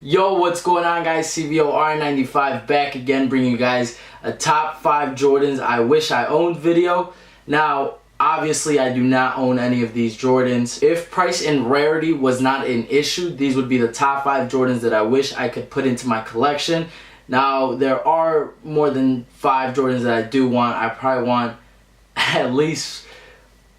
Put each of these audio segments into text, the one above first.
Yo, what's going on, guys? CVO R95 back again, bringing you guys a top 5 Jordans I wish I owned video. Now, obviously I do not own any of these Jordans. If price and rarity was not an issue, these would be the top 5 Jordans that I wish I could put into my collection. Now, there are more than 5 Jordans that I do want. I probably want at least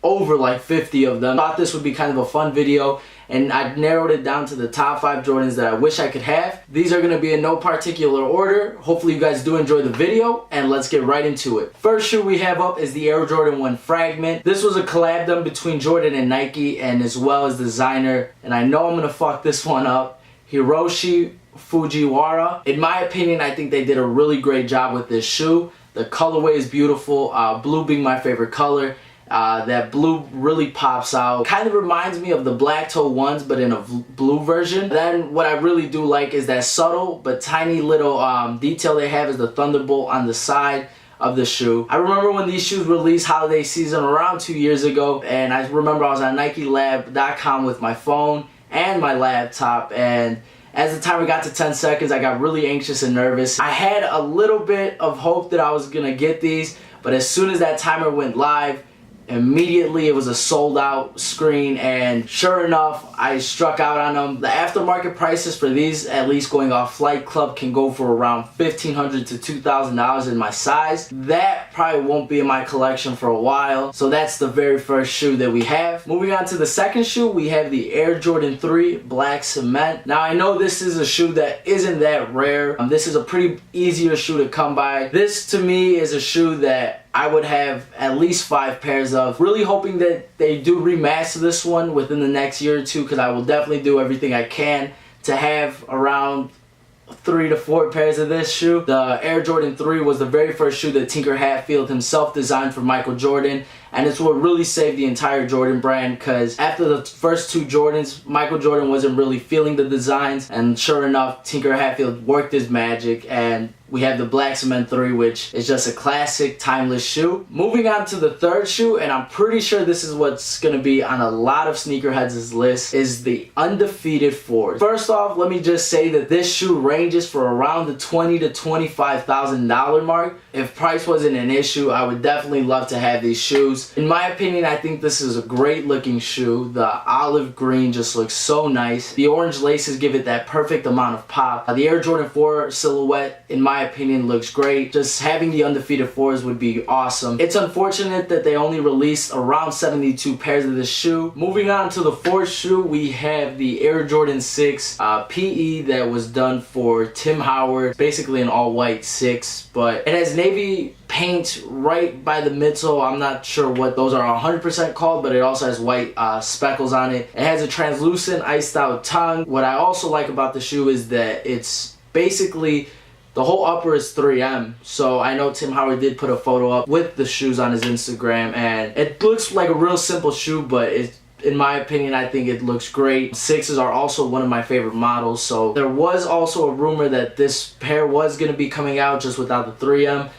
over like 50 of them. I thought this would be kind of a fun video, and I narrowed it down to the top 5 Jordans that I wish I could have. These are going to be in no particular order. Hopefully you guys do enjoy the video, and let's get right into it. First shoe we have up is the Air Jordan 1 Fragment. This was a collab done between Jordan and Nike, and as well as designer, and I know I'm going to fuck this one up, Hiroshi Fujiwara. In my opinion, I think they did a really great job with this shoe. The colorway is beautiful, blue being my favorite color. That blue really pops out. Kind of reminds me of the black toe ones, but in a blue version. Then what I really do like is that subtle but tiny little detail they have is the thunderbolt on the side of the shoe. I remember when these shoes released holiday season around 2 years ago, and I remember I was on NikeLab.com with my phone and my laptop, and as the timer got to 10 seconds, I got really anxious and nervous. I had a little bit of hope that I was gonna get these, but as soon as that timer went live, immediately it was a sold out screen, and sure enough, I struck out on them. The aftermarket prices for these, at least going off Flight Club, can go for around $1,500 to $2,000 in my size. That probably won't be in my collection for a while, so that's the very first shoe that we have. Moving on to the second shoe, we have the Air Jordan 3 Black Cement. Now, I know this is a shoe that isn't that rare. This is a pretty easier shoe to come by. This to me is a shoe that I would have at least 5 pairs of. Really hoping that they do remaster this one within the next year or two, because I will definitely do everything I can to have around 3 to 4 pairs of this shoe. The Air Jordan 3 was the very first shoe that Tinker Hatfield himself designed for Michael Jordan, and it's what really saved the entire Jordan brand, because after the first 2 Jordans, Michael Jordan wasn't really feeling the designs, and sure enough, Tinker Hatfield worked his magic, and we have the Black Cement 3, which is just a classic, timeless shoe. Moving on to the third shoe, and I'm pretty sure this is what's going to be on a lot of sneakerheads' list, is the Undefeated 4. First off, let me just say that this shoe ranges for around the $20,000 to $25,000 mark. If price wasn't an issue, I would definitely love to have these shoes. In my opinion, I think this is a great looking shoe. The olive green just looks so nice. The orange laces give it that perfect amount of pop. The Air Jordan 4 silhouette, in my opinion, looks great. Just having the Undefeated 4s would be awesome. It's unfortunate that they only released around 72 pairs of this shoe. Moving on to the fourth shoe, we have the Air Jordan 6 PE that was done for Tim Howard. Basically an all-white 6, but it has navy paint right by the midsole. I'm not sure what those are 100% called, but it also has white speckles on it. It has a translucent iced out tongue. What I also like about the shoe is that it's basically, the whole upper is 3M, so I know Tim Howard did put a photo up with the shoes on his Instagram, and it looks like a real simple shoe, but in my opinion, I think it looks great. 6s are also one of my favorite models, so there was also a rumor that this pair was going to be coming out just without the 3M.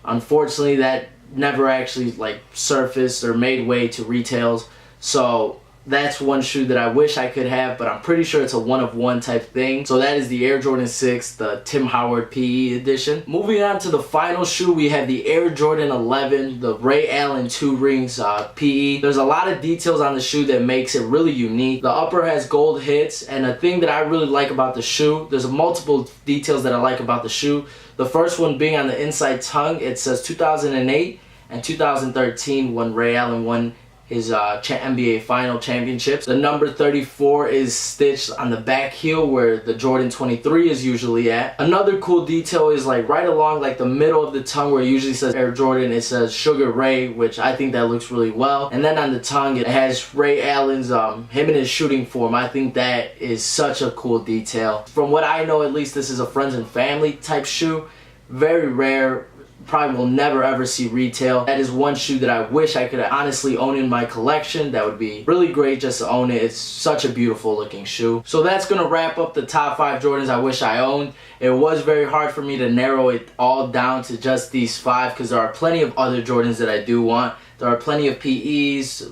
Unfortunately, that never actually surfaced or made way to retails, so that's one shoe that I wish I could have, but I'm pretty sure it's a one-of-one type thing. So that is the Air Jordan 6, the Tim Howard PE edition. Moving on to the final shoe, we have the Air Jordan 11, the Ray Allen 2 rings PE. There's a lot of details on the shoe that makes it really unique. The upper has gold hits, and a thing that I really like about the shoe, there's multiple details that I like about the shoe. The first one being on the inside tongue, it says 2008 and 2013 when Ray Allen won his NBA final championships. The number 34 is stitched on the back heel where the Jordan 23 is usually at. Another cool detail is right along the middle of the tongue where it usually says Air Jordan, it says Sugar Ray, which I think that looks really well. And then on the tongue it has Ray Allen's him in his shooting form. I think that is such a cool detail. From what I know, at least, this is a friends and family type shoe. Very rare. Probably will never ever see retail. That is one shoe that I wish I could honestly own in my collection. That would be really great just to own it. It's such a beautiful looking shoe. So that's gonna wrap up the top 5 Jordans I wish I owned. It was very hard for me to narrow it all down to just these 5, because there are plenty of other Jordans that I do want. There are plenty of PEs,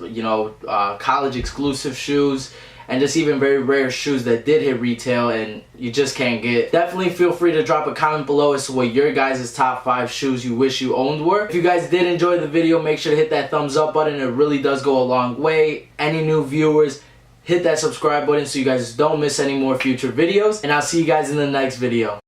college exclusive shoes, and just even very rare shoes that did hit retail and you just can't get. Definitely feel free to drop a comment below as to what your guys' top 5 shoes you wish you owned were. If you guys did enjoy the video, make sure to hit that thumbs up button. It really does go a long way. Any new viewers, hit that subscribe button so you guys don't miss any more future videos, and I'll see you guys in the next video.